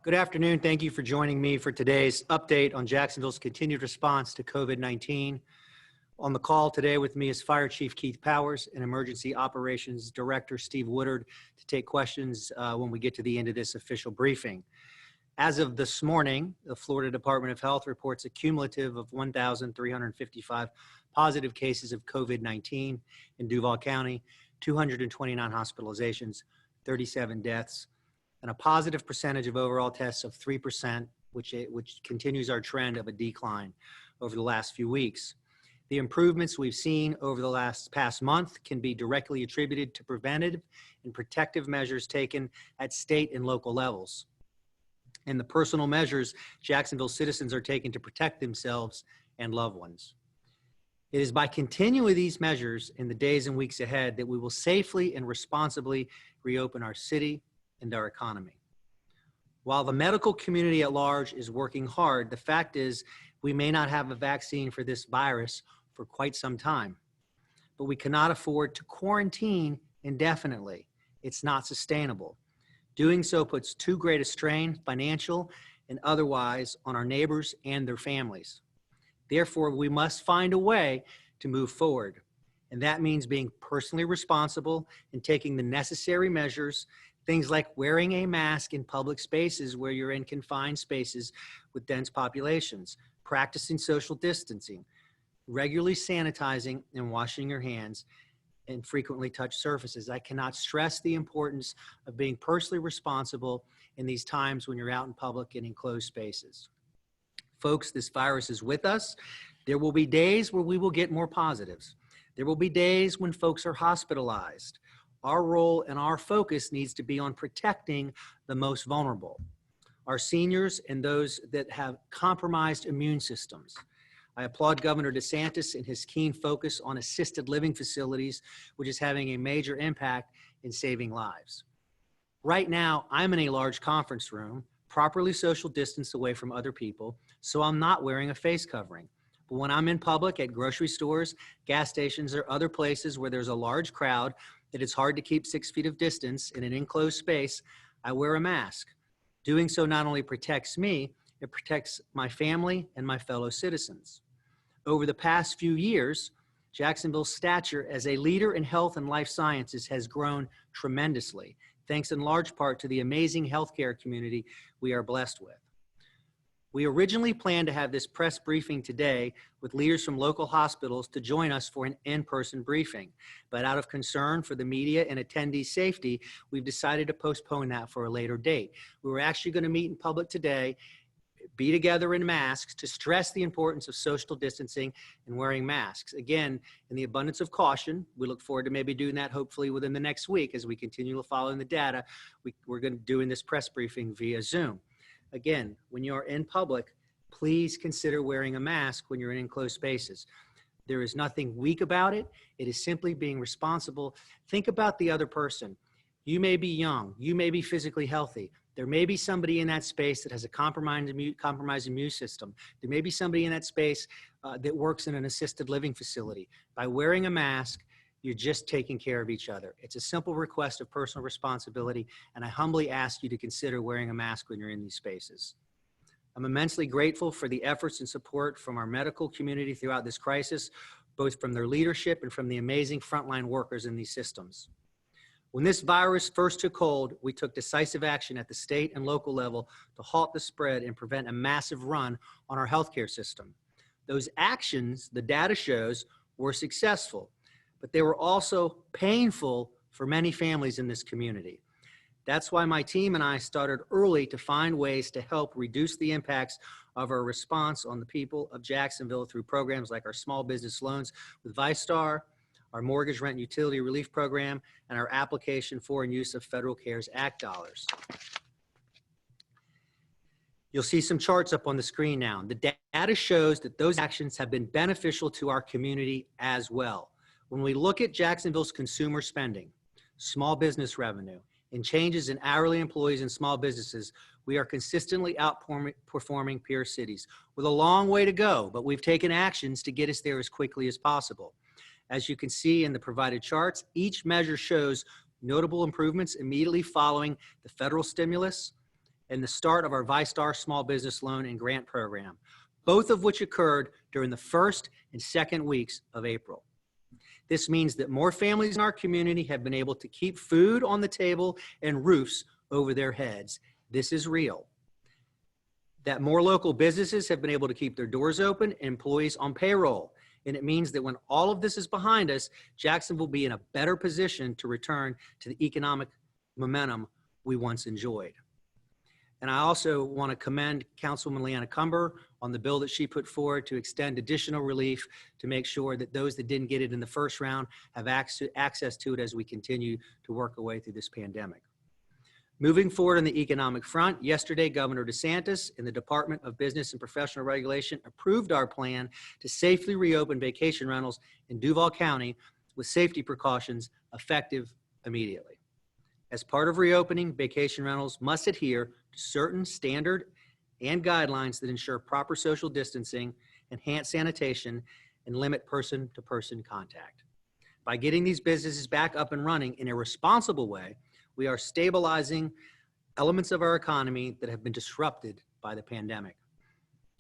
Good afternoon. Thank you for joining me for today's update on Jacksonville's continued response to COVID-19. On the call today with me is Fire Chief Keith Powers and Emergency Operations Director Steve Woodard to take questions when we get to the end of this official briefing. As of this morning, the Florida Department of Health reports a cumulative of 1,355 positive cases of COVID-19 in Duval County, 229 hospitalizations, 37 deaths, and a positive percentage of overall tests of 3%, which continues our trend of a decline over the last few weeks. The improvements we've seen over the past month can be directly attributed to preventive and protective measures taken at state and local levels, and the personal measures Jacksonville citizens are taking to protect themselves and loved ones. It is by continuing these measures in the days and weeks ahead that we will safely and responsibly reopen our city and our economy. While the medical community at large is working hard, the fact is we may not have a vaccine for this virus for quite some time, but we cannot afford to quarantine indefinitely. It's not sustainable. Doing so puts too great a strain, financial and otherwise, on our neighbors and their families. Therefore, we must find a way to move forward. And that means being personally responsible and taking the necessary measures, things like wearing a mask in public spaces where you're in confined spaces with dense populations, practicing social distancing, regularly sanitizing and washing your hands, and frequently touch surfaces. I cannot stress the importance of being personally responsible in these times when you're out in public and enclosed spaces. Folks, this virus is with us. There will be days where we will get more positives. There will be days when folks are hospitalized. Our role and our focus needs to be on protecting the most vulnerable, our seniors and those that have compromised immune systems. I applaud Governor DeSantis and his keen focus on assisted living facilities, which is having a major impact in saving lives. Right now, I'm in a large conference room, properly social distanced away from other people, so I'm not wearing a face covering. But when I'm in public at grocery stores, gas stations, or other places where there's a large crowd that it's hard to keep 6 feet of distance in an enclosed space, I wear a mask. Doing so not only protects me, it protects my family and my fellow citizens. Over the past few years, Jacksonville's stature as a leader in health and life sciences has grown tremendously, thanks in large part to the amazing healthcare community we are blessed with. We originally planned to have this press briefing today with leaders from local hospitals to join us for an in-person briefing. But out of concern for the media and attendee safety, we've decided to postpone that for a later date. We were actually going to meet in public today, be together in masks to stress the importance of social distancing and wearing masks. Again, in the abundance of caution, we look forward to maybe doing that hopefully within the next week as we continue following the data. We're going to be doing this press briefing via Zoom. Again, when you're in public, please consider wearing a mask when you're in enclosed spaces. There is nothing weak about it. It is simply being responsible. Think about the other person. You may be young. You may be physically healthy. There may be somebody in that space that has a compromised immune system. There may be somebody in that space that works in an assisted living facility. By wearing a mask, you're just taking care of each other. It's a simple request of personal responsibility, and I humbly ask you to consider wearing a mask when you're in these spaces. I'm immensely grateful for the efforts and support from our medical community throughout this crisis, both from their leadership and from the amazing frontline workers in these systems. When this virus first took hold, we took decisive action at the state and local level to halt the spread and prevent a massive run on our healthcare system. Those actions, the data shows, were successful, but they were also painful for many families in this community. That's why my team and I started early to find ways to help reduce the impacts of our response on the people of Jacksonville through programs like our small business loans with ViStar, our mortgage rent and utility relief program, and our application for and use of Federal CARES Act dollars. You'll see some charts up on the screen now. The data shows that those actions have been beneficial to our community as well. When we look at Jacksonville's consumer spending, small business revenue, and changes in hourly employees and small businesses, we are consistently outperforming peer cities with a long way to go, but we've taken actions to get us there as quickly as possible. As you can see in the provided charts, each measure shows notable improvements immediately following the federal stimulus and the start of our ViStar Small Business Loan and Grant Program, both of which occurred during the first and second weeks of April. This means that more families in our community have been able to keep food on the table and roofs over their heads. This is real. That more local businesses have been able to keep their doors open and employees on payroll. And it means that when all of this is behind us, Jacksonville will be in a better position to return to the economic momentum we once enjoyed. And I also want to commend Councilwoman Leanna Cumber on the bill that she put forward to extend additional relief to make sure that those that didn't get it in the first round have access to it as we continue to work our way through this pandemic. Moving forward on the economic front, yesterday, Governor DeSantis and the Department of Business and Professional Regulation approved our plan to safely reopen vacation rentals in Duval County with safety precautions effective immediately. As part of reopening, vacation rentals must adhere to certain standard and guidelines that ensure proper social distancing, enhance sanitation, and limit person-to-person contact. By getting these businesses back up and running in a responsible way, we are stabilizing elements of our economy that have been disrupted by the pandemic.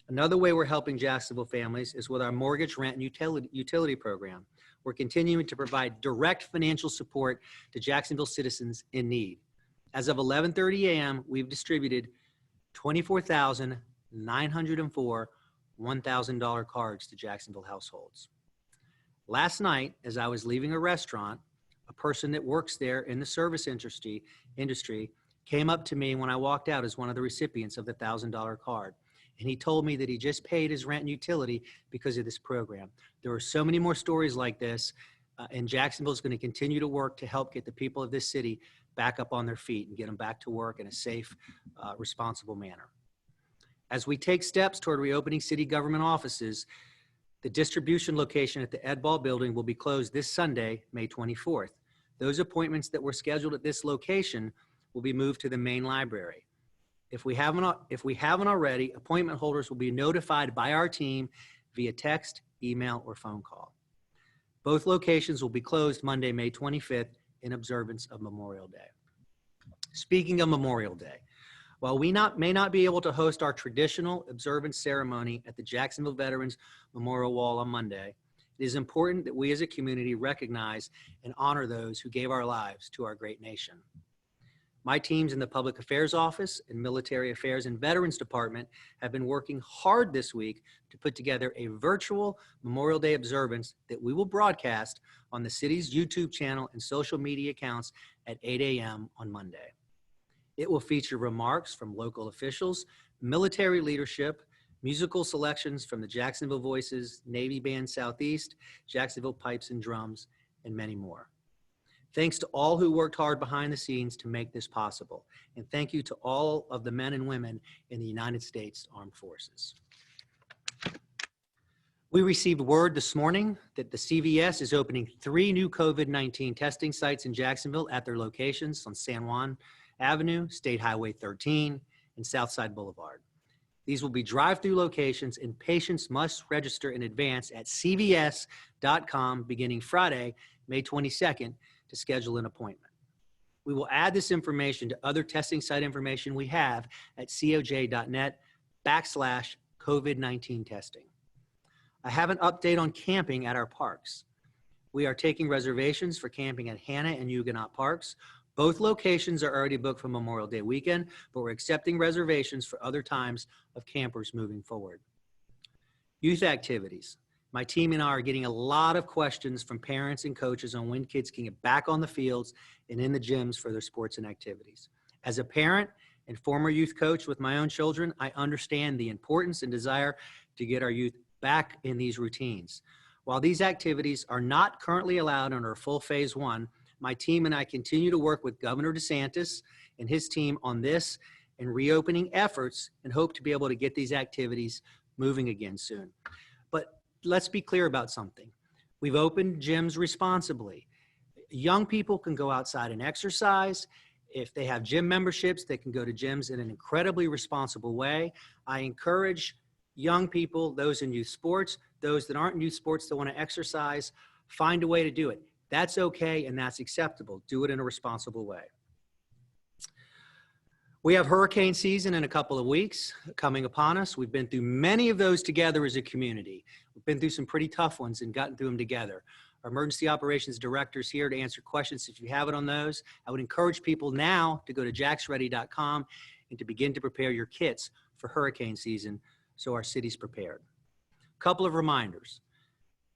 Another way we're helping Jacksonville families is with our mortgage, rent, and utility program. We're continuing to provide direct financial support to Jacksonville citizens in need. As of 11:30 a.m., we've distributed 24,904 $1,000 cards to Jacksonville households. Last night, as I was leaving a restaurant, a person that works there in the service industry came up to me when I walked out as one of the recipients of the $1,000 card. And he told me that he just paid his rent and utility because of this program. There are so many more stories like this, and Jacksonville is going to continue to work to help get the people of this city back up on their feet and get them back to work in a safe, responsible manner. As we take steps toward reopening city government offices, the distribution location at the Ed Ball building will be closed this Sunday, May 24th. Those appointments that were scheduled at this location will be moved to the main library. If we haven't already, appointment holders will be notified by our team via text, email, or phone call. Both locations will be closed Monday, May 25th in observance of Memorial Day. Speaking of Memorial Day, while we may not be able to host our traditional observance ceremony at the Jacksonville Veterans Memorial Wall on Monday, it is important that we as a community recognize and honor those who gave our lives to our great nation. My teams in the Public Affairs Office and Military Affairs and Veterans Department have been working hard this week to put together a virtual Memorial Day observance that we will broadcast on the city's YouTube channel and social media accounts at 8 a.m. on Monday. It will feature remarks from local officials, military leadership, musical selections from the Jacksonville Voices, Navy Band Southeast, Jacksonville Pipes and Drums, and many more. Thanks to all who worked hard behind the scenes to make this possible. And thank you to all of the men and women in the United States Armed Forces. We received word this morning that the CVS is opening 3 new COVID-19 testing sites in Jacksonville at their locations on San Juan Avenue, State Highway 13, and Southside Blvd. These will be drive-thru locations, and patients must register in advance at cvs.com beginning Friday, May 22nd, to schedule an appointment. We will add this information to other testing site information we have at coj.net/COVID-19 testing. I have an update on camping at our parks. We are taking reservations for camping at Hanna and Huguenot parks. Both locations are already booked for Memorial Day weekend, but we're accepting reservations for other times of campers moving forward. Youth activities. My team and I are getting a lot of questions from parents and coaches on when kids can get back on the fields and in the gyms for their sports and activities. As a parent and former youth coach with my own children, I understand the importance and desire to get our youth back in these routines. While these activities are not currently allowed under full phase 1, my team and I continue to work with Governor DeSantis and his team on this and reopening efforts and hope to be able to get these activities moving again soon. But let's be clear about something. We've opened gyms responsibly. Young people can go outside and exercise. If they have gym memberships, they can go to gyms in an incredibly responsible way. I encourage young people, those in youth sports, those that aren't in youth sports that want to exercise, find a way to do it. That's okay and that's acceptable. Do it in a responsible way. We have hurricane season in a couple of weeks coming upon us. We've been through many of those together as a community. We've been through some pretty tough ones and gotten through them together. Our emergency operations director is here to answer questions if you have it on those. I would encourage people now to go to jacksready.com and to begin to prepare your kits for hurricane season so our city's prepared. A couple of reminders.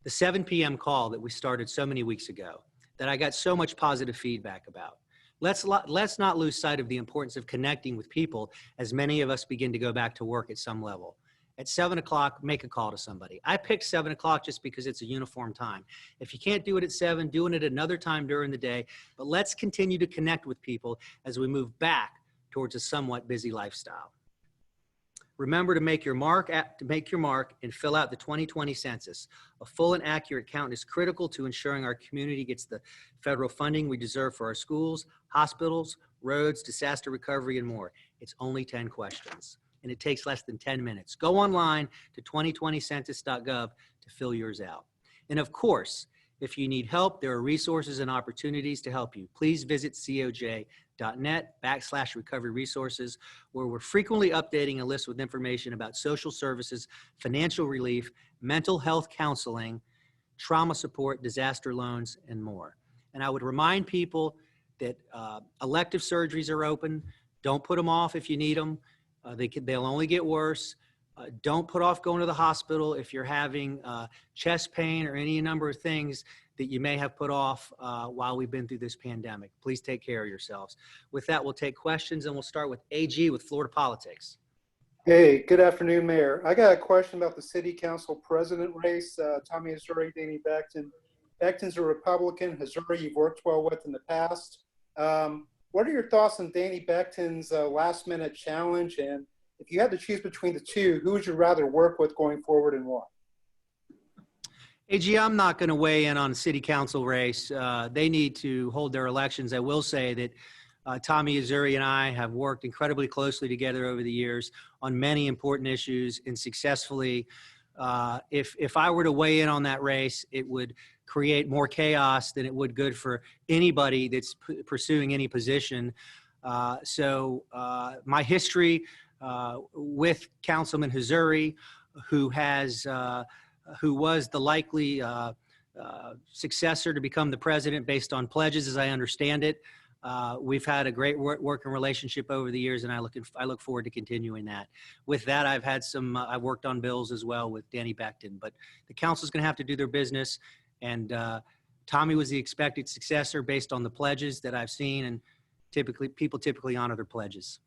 The 7 p.m. call that we started so many weeks ago that I got so much positive feedback about. Let's not lose sight of the importance of connecting with people as many of us begin to go back to work at some level. At 7 o'clock, make a call to somebody. I picked 7 o'clock just because it's a uniform time. If you can't do it at 7, do it at another time during the day, but let's continue to connect with people as we move back towards a somewhat busy lifestyle. Remember to make your mark and fill out the 2020 census. A full and accurate count is critical to ensuring our community gets the federal funding we deserve for our schools, hospitals, roads, disaster recovery, and more. It's only 10 questions, and it takes less than 10 minutes. Go online to 2020census.gov to fill yours out. And of course, if you need help, there are resources and opportunities to help you. Please visit coj.net/recovery resources, where we're frequently updating a list with information about social services, financial relief, mental health counseling, trauma support, disaster loans, and more. And I would remind people that elective surgeries are open. Don't put them off if you need them. They'll only get worse. Don't put off going to the hospital if you're having chest pain or any number of things that you may have put off while we've been through this pandemic. Please take care of yourselves. With that, we'll take questions, and we'll start with AG with Florida Politics. Hey, good afternoon, Mayor. I got a question about the City Council President race. Tommy Hazouri, Danny Beckton. Beckton's a Republican. Hazouri, you've worked well with in the past. What are your thoughts on Danny Beckton's last-minute challenge? And if you had to choose between the two, who would you rather work with going forward and why? AG, I'm not going to weigh in on the city council race. They need to hold their elections. I will say that Tommy Hazouri and I have worked incredibly closely together over the years on many important issues and successfully. If I were to weigh in on that race, it would create more chaos than it would good for anybody that's pursuing any position. So my history with Councilman Hazouri, who was the likely successor to become the president based on pledges, as I understand it. We've had a great working relationship over the years, and I look forward to continuing that. With that, I've worked on bills as well with Danny Beckton, but the council's going to have to do their business, and Tommy was the expected successor based on the pledges that I've seen, and people typically honor their pledges.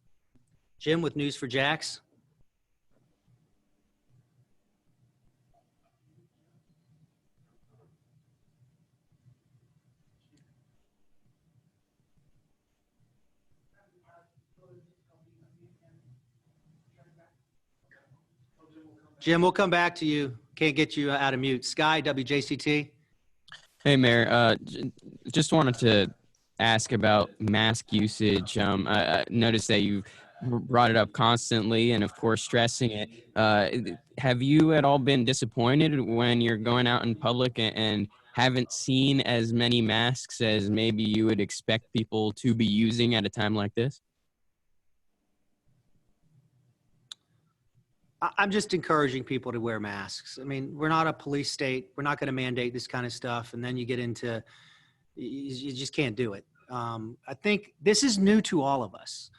Jim with News for Jax. Jim, we'll come back to you. Can't get you out of mute. Sky, WJCT. Hey, Mayor. Just wanted to ask about mask usage. I noticed that you brought it up constantly and, of course, stressing it. Have you at all been disappointed when you're going out in public and haven't seen as many masks as maybe you would expect people to be using at a time like this? I'm just encouraging people to wear masks. I mean, we're not a police state. We're not going to mandate this kind of stuff. And then you get into, you just can't do it. I think this is new to all of us.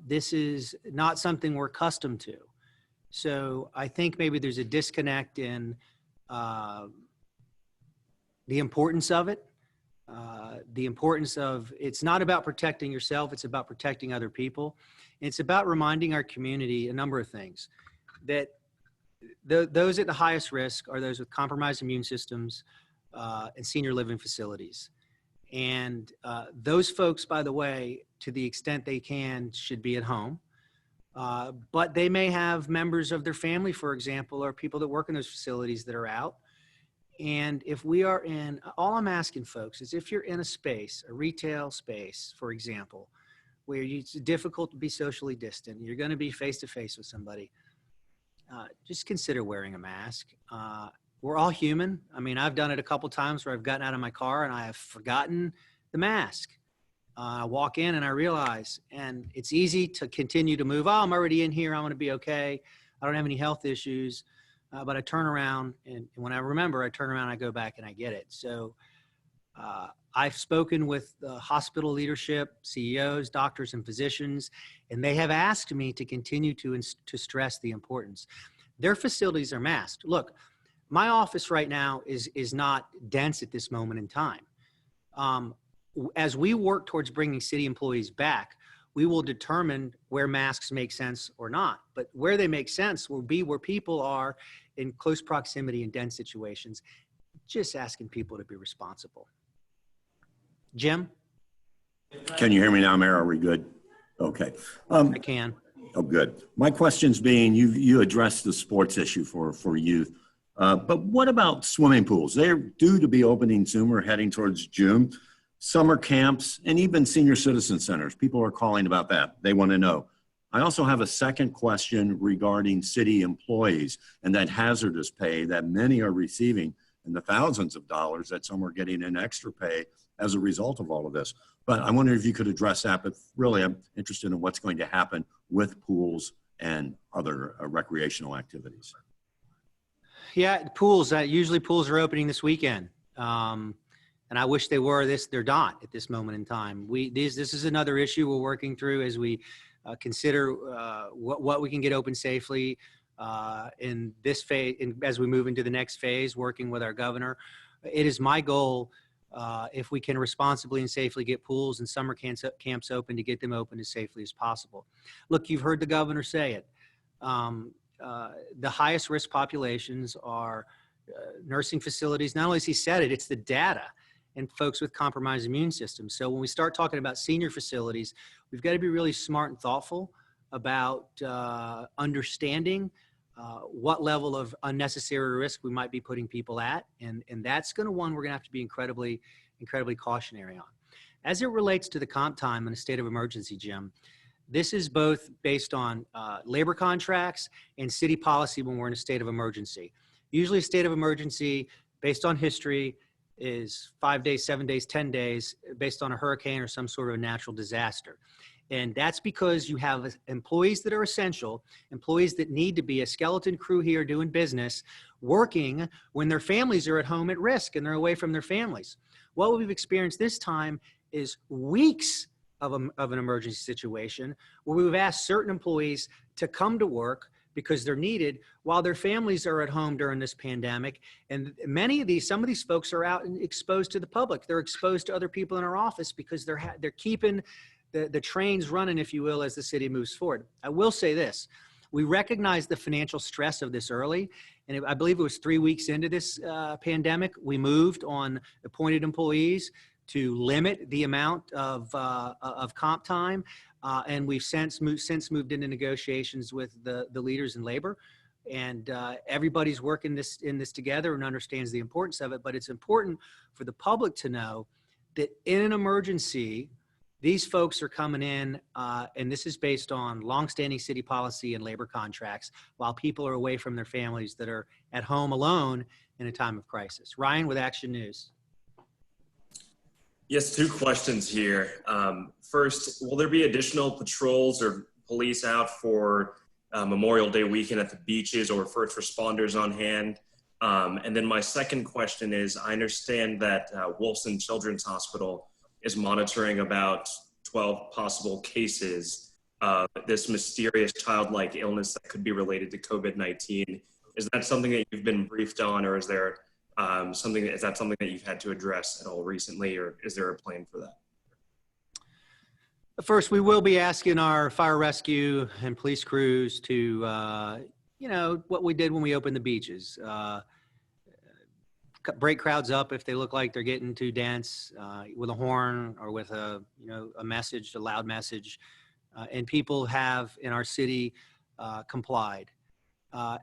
This is not something we're accustomed to. So I think maybe there's a disconnect in the importance of it. The importance of, it's not about protecting yourself, it's about protecting other people. And it's about reminding our community a number of things, that those at the highest risk are those with compromised immune systems and senior living facilities. And those folks, by the way, to the extent they can, should be at home. But they may have members of their family, for example, or people that work in those facilities that are out. And if we are in, all I'm asking folks is if you're in a space, a retail space, for example, where it's difficult to be socially distant, you're going to be face-to-face with somebody, just consider wearing a mask. We're all human. I mean, I've done it a couple times where I've gotten out of my car and I have forgotten the mask. I walk in and I realize, and it's easy to continue to move. Oh, I'm already in here. I'm going to be okay. I don't have any health issues. But I turn around, and when I remember, I turn around, I go back and I get it. So I've spoken with hospital leadership, CEOs, doctors, and physicians, and they have asked me to continue to stress the importance. Their facilities are masked. Look, my office right now is not dense at this moment in time. As we work towards bringing city employees back, we will determine where masks make sense or not. But where they make sense will be where people are in close proximity in dense situations, just asking people to be responsible. Jim? Can you hear me now, Mayor? Are we good? Okay. I can. Oh, good. My question's being, you addressed the sports issue for youth, but what about swimming pools? They're due to be opening soon. We're heading towards June. Summer camps and even senior citizen centers. People are calling about that. They want to know. I also have a second question regarding city employees and that hazardous pay that many are receiving and the thousands of dollars that some are getting in extra pay as a result of all of this. But I wonder if you could address that, but really I'm interested in what's going to happen with pools and other recreational activities. Yeah, pools, usually pools are opening this weekend. And I wish they were. They're not at this moment in time. This is another issue we're working through as we consider what we can get open safely in this phase, as we move into the next phase, working with our governor. It is my goal, if we can responsibly and safely get pools and summer camps open, to get them open as safely as possible. Look, you've heard the governor say it. The highest risk populations are nursing facilities. Not only has he said it, it's the data, and folks with compromised immune systems. So when we start talking about senior facilities, we've got to be really smart and thoughtful about understanding what level of unnecessary risk we might be putting people at. And that's one we're going to have to be incredibly cautionary on. As it relates to the comp time in a state of emergency, Jim, this is both based on labor contracts and city policy when we're in a state of emergency. Usually a state of emergency, based on history, is 5 days, 7 days, 10 days, based on a hurricane or some sort of a natural disaster. And that's because you have employees that are essential, employees that need to be a skeleton crew here doing business, working when their families are at home at risk and they're away from their families. What we've experienced this time is weeks of an emergency situation where we've asked certain employees to come to work because they're needed while their families are at home during this pandemic. And some of these folks are out and exposed to the public. They're exposed to other people in our office because they're keeping the trains running, if you will, as the city moves forward. I will say this. We recognize the financial stress of this early, and I believe it was 3 weeks into this pandemic, we moved on appointed employees to limit the amount of comp time, and we've since moved into negotiations with the leaders in labor, and everybody's working in this together and understands the importance of it. But it's important for the public to know that in an emergency, these folks are coming in, and this is based on longstanding city policy and labor contracts, while people are away from their families that are at home alone in a time of crisis. Ryan with Action News. Yes, two questions here. First, will there be additional patrols or police out for Memorial Day weekend at the beaches, or first responders on hand? And then my second question is, I understand that Wilson Children's Hospital is monitoring about 12 possible cases of this mysterious childlike illness that could be related to COVID-19. Is that something that you've been briefed on, or is there is that something that you've had to address at all recently, or is there a plan for that? First, we will be asking our fire rescue and police crews to, what we did when we opened the beaches. Break crowds up if they look like they're getting too dense, with a horn or with a message, a loud message. And people have in our city complied.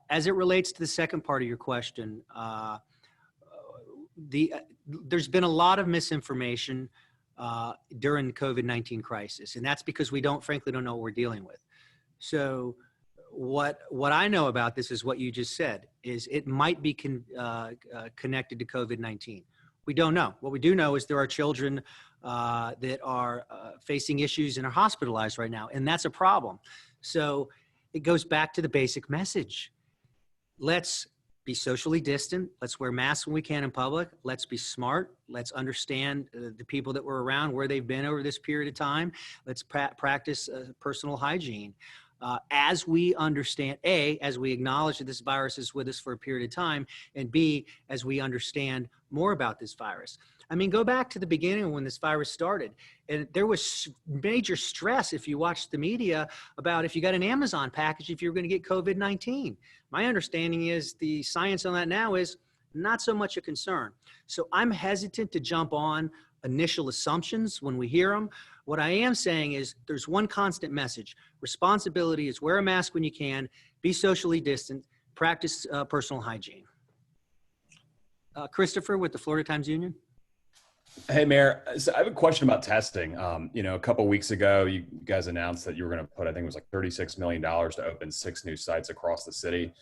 As it relates to the second part of your question, there's been a lot of misinformation during the COVID-19 crisis, and that's because we frankly don't know what we're dealing with. So what I know about this is what you just said, is it might be connected to COVID-19. We don't know. What we do know is there are children that are facing issues and are hospitalized right now, and that's a problem. So it goes back to the basic message. Let's be socially distant. Let's wear masks when we can in public. Let's be smart. Let's understand the people that were around, where they've been over this period of time. Let's practice personal hygiene. As we understand, A, as we acknowledge that this virus is with us for a period of time, and B, as we understand more about this virus. I mean, go back to the beginning when this virus started, and there was major stress, if you watched the media, about if you got an Amazon package, if you were going to get COVID-19. My understanding is the science on that now is not so much a concern. So I'm hesitant to jump on initial assumptions when we hear them. What I am saying is there's one constant message. Responsibility is wear a mask when you can, be socially distant, practice personal hygiene. Christopher with the Florida Times-Union. Hey, Mayor. So I have a question about testing. A couple of weeks ago, you guys announced that you were going to put, I think it was like $36 million to open 6 new sites across the city.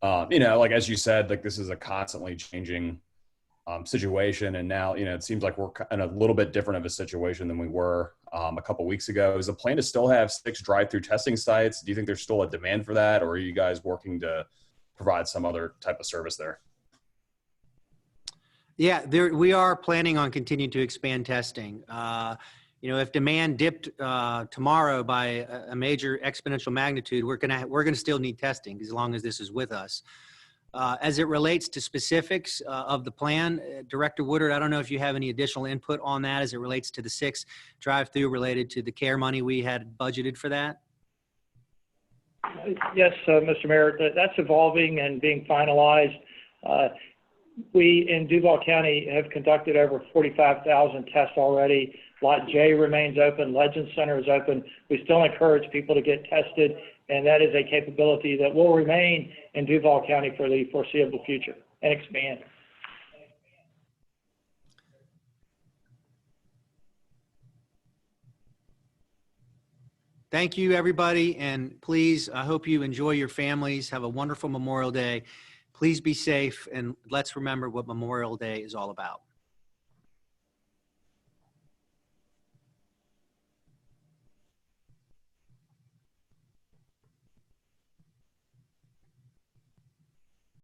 Like as you said, like this is a constantly changing situation. And now, it seems like we're in a little bit different of a situation than we were a couple of weeks ago. Is the plan to still have 6 drive-through testing sites? Do you think there's still a demand for that? Or are you guys working to provide some other type of service there? Yeah, we are planning on continuing to expand testing. If demand dipped tomorrow by a major exponential magnitude, we're gonna still need testing as long as this is with us. As it relates to specifics of the plan, Director Woodard, I don't know if you have any additional input on that as it relates to the 6 drive-through related to the CARE money we had budgeted for that. Yes, Mr. Mayor, that's evolving and being finalized. We in Duval County have conducted over 45,000 tests already. Lot J remains open. Legend Center is open. We still encourage people to get tested, and that is a capability that will remain in Duval County for the foreseeable future and expand. Thank you, everybody, and please, I hope you enjoy your families. Have a wonderful Memorial Day. Please be safe, and let's remember what Memorial Day is all about.